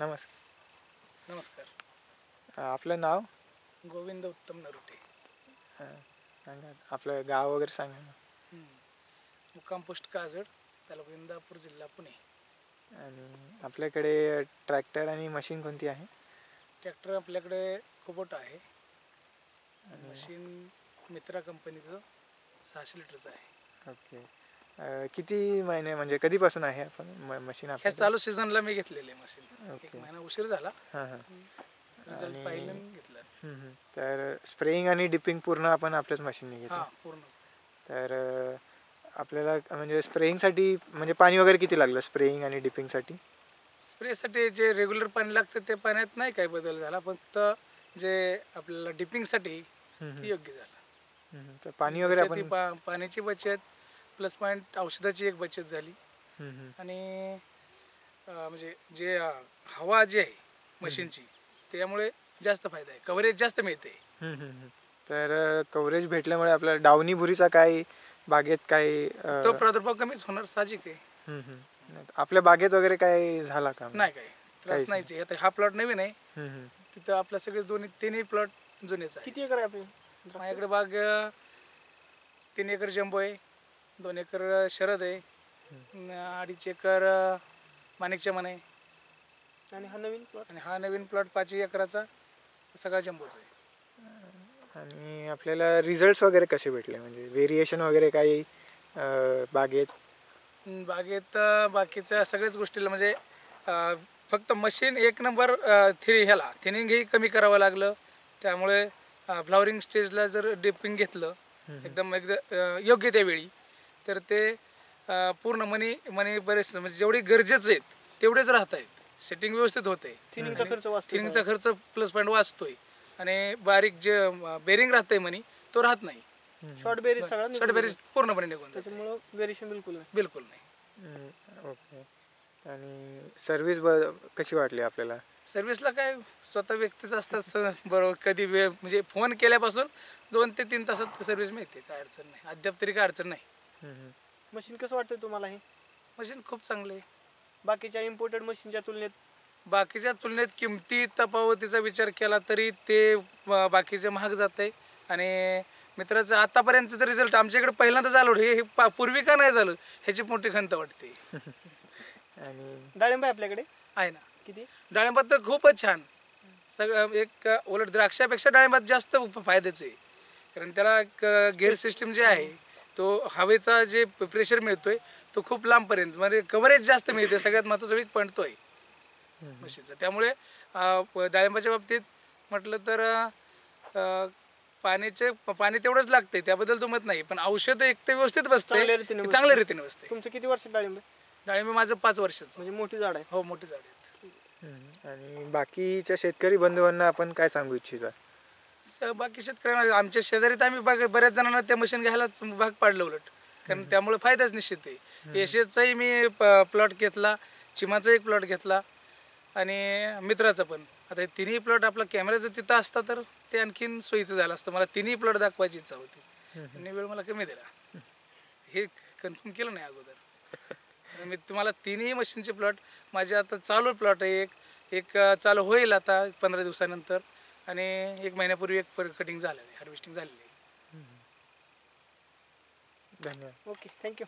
नमस्कार. नमस्कार. आपलं नाव? गोविंद उत्तम नरुटे. सांगा आपलं गाव वगैरे सांगा ना. मुक्काम पोस्ट काजड, तालुका इंदापूर, जिल्हा पुणे. आणि आपल्याकडे ट्रॅक्टर आणि मशीन कोणती आहे? ट्रॅक्टर आपल्याकडे कुबोटा आहे. मशीन मित्रा कंपनीचं 600 लिटरचं आहे. ओके. किती महिने म्हणजे कधीपासून आहे आपण मशीन? ह्या चालू सीझनला मी घेतलेले मशीन. ओके. 1 महिना उशीर झाला. हां हां. रिझल्ट पाहिलं आणि घेतलं. तर स्प्रेइंग आणि डिपिंग पूर्ण आपण आपल्याच मशीनने घेतो? हां, पूर्ण. तर आपल्याला म्हणजे स्प्रेइंगसाठी म्हणजे पाणी वगैरे किती लागलं स्प्रेइंग आणि डिपिंगसाठी? स्प्रेसाठी जे रेग्युलर पाणी लागतं ते पाण्यात नाही काही बदल झाला, फक्त जे आपल्याला डिपिंगसाठी ते योग्य झालं. तर पाणी वगैरे आपण पाण्याची बचत प्लस पॉईंट औषधाची एक बचत झाली. आणि म्हणजे जे हवा जी आहे मशीनची त्यामुळे जास्त फायदा आहे, कव्हरेज जास्त मिळते. तर कव्हरेज भेटल्यामुळे आपल्या डावणी भुरीचा काय बागेत काय तो प्रादुर्भाव कमीच होणार, साहजिक आहे. आपल्या बागेत वगैरे काय झाला का? नाही, काही त्रास नाहीच. आता हा प्लॉट नवीन आहे, तिथं आपल्या सगळे तिन्ही प्लॉट जुनेच आहे. किती एकर आहे आपली? माझ्याकडे बाग 3 एकर जंबो आहे, 2 एकर शरद आहे, 2.5 एकर माणिकचमन आहे, आणि हा नवीन प्लॉट 5 एकराचा सगळा जंबोच आहे. आणि आपल्याला रिझल्ट्स वगैरे कसे भेटले, म्हणजे व्हेरिएशन वगैरे काही बागेत? बाकीच्या सगळ्याच गोष्टीला म्हणजे फक्त मशीन 1 नंबर थिनिंगही कमी करावं लागलं. त्यामुळे फ्लावरिंग स्टेजला जर डिपिंग घेतलं एकदम योग्य त्यावेळी, तर ते पूर्ण मनी बरेच म्हणजे जेवढे गरजेचे आहेत तेवढेच राहत आहेत. सेटिंग व्यवस्थित होते, थिनिंगचा खर्च प्लस पॉईंट वाचतोय, आणि बारीक जे बेरिंग राहतंय मनी तो राहत नाही. शॉर्ट बेरीज पूर्णपणे निघून जाते, त्याच्यामुळे वेरिएशन बिलकुल नाही. ओके. आणि सर्व्हिस कशी वाटली आपल्याला? सर्व्हिसला काय स्वतः व्यक्तीच असतात बरोबर. कधी वेळ म्हणजे फोन केल्यापासून 2 ते 3 तासात सर्व्हिस मिळते, काय अडचण नाही. अद्याप तरी काय अडचण नाही. मशीन कसं वाटतंय तुम्हाला? हे मशीन खूप चांगलं आहे. बाकीच्या इम्पोर्टेड मशीनच्या तुलनेत किमती तफावतीचा विचार केला तरी ते बाकीचे महाग जात आहे. आणि मित्राचं आतापर्यंतचं रिझल्ट आमच्याकडे पहिल्यांदा झालं, हे पूर्वी का नाही झालं ह्याची मोठी खंत वाटते. आणि डाळिंब आपल्याकडे आहे ना. किती? डाळिंबात तर खूपच छान. सगळं एक उलट द्राक्षापेक्षा डाळिंबात जास्त फायद्याचं आहे, कारण त्याला गेअर सिस्टीम जे आहे तो हवेचा जे प्रेशर मिळतोय तो खूप लांबपर्यंत म्हणजे कव्हरेज जास्त मिळते. सगळ्यात महत्त्वाचा वीक पॉईंट तो आहे मशीनचा. त्यामुळे डाळिंबाच्या बाबतीत म्हटलं तर पाणी तेवढंच लागते, त्याबद्दल दुमत नाही, पण औषध एक ते व्यवस्थित बसते, चांगल्या रीतीने बसते. तुमचं किती वर्ष डाळिंब? डाळिंब माझं 5 वर्षाचं. म्हणजे मोठी झाड आहे? हो, मोठी झाड आहेत. आणि बाकीच्या शेतकरी बंधूंना आपण काय सांगू इच्छिता? बाकी शेतकऱ्यांना आमच्या शेजारी तर आम्ही बऱ्याच जणांना त्या मशीन घ्यायलाच भाग पाडलं उलट, कारण त्यामुळे फायदाच निश्चित आहे. यशेचाही मी प्लॉट घेतला, चिमाचा एक प्लॉट घेतला, आणि मित्राचा पण. आता हे तिन्ही प्लॉट आपला कॅमेराचं तिथं असता तर ते आणखीन सोयीचं झालं असतं. मला तिन्ही प्लॉट दाखवायची इच्छा होती, आणि वेळ मला कमी दिला. हे कन्फर्म केलं नाही अगोदर. मी तुम्हाला तिन्ही मशीनचे प्लॉट माझे आता चालू प्लॉट आहे. एक चालू होईल आता 15 दिवसानंतर, आणि 1 महिन्यापूर्वी एक कटिंग झालेलं आहे, हार्वेस्टिंग झालेली आहे. धन्यवाद. Okay, thank you.